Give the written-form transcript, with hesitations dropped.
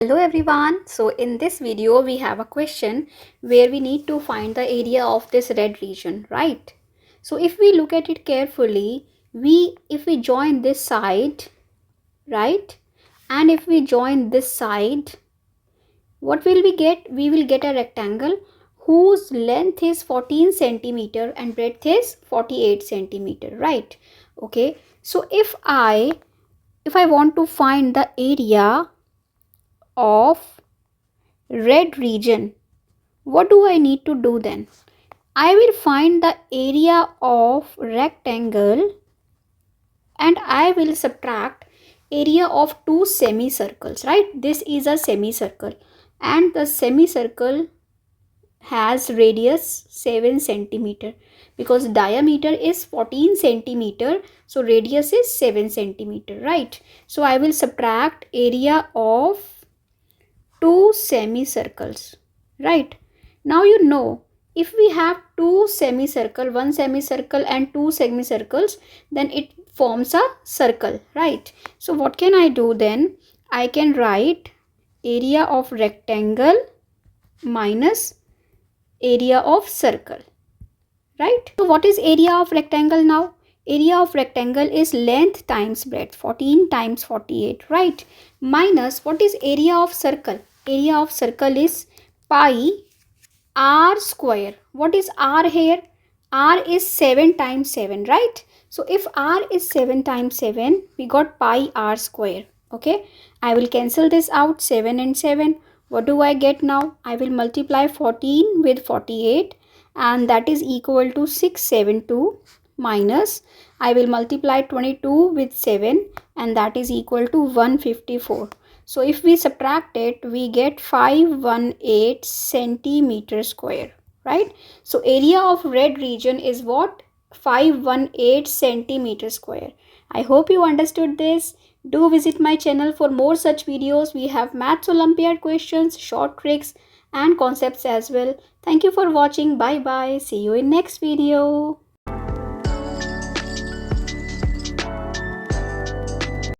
Hello everyone. So in this video we have a question where we need to find the area of this red region, right? So if we look at it carefully, if we join this side, right? And if we join this side, what will we get? We will get a rectangle whose length is 14 centimeter and breadth is 48 centimeter, right? Okay. So if I want to find the area of red region, what do I need to do then? I will find the area of rectangle and I will subtract area of two semicircles, right? This is a semicircle and the semicircle has radius 7 centimeter because diameter is 14 centimeter, so radius is 7 centimeter, right? So I will subtract area of two semicircles, right? Now you know, if we have two semicircle, one semicircle and two semicircles, then it forms a circle, right? So what can I do then? I can write area of rectangle minus area of circle, right? So what is area of rectangle now? Area of rectangle is length times breadth, 14 times 48, right? Minus what is area of circle? Area of circle is pi r square. What is r here? R is 7 times 7, right? So if r is 7 times 7, we got pi r square. Okay, I will cancel this out, 7 and 7. What do I get now? I will multiply 14 with 48 and that is equal to 672 minus I will multiply 22 with 7 and that is equal to 154. So if we subtract it, we get 518 centimeter square, right? So area of red region is what? 518 centimeter square. I hope you understood this. Do visit my channel for more such videos. We have Maths Olympiad questions, short tricks and concepts as well. Thank you for watching. Bye bye. See you in next video.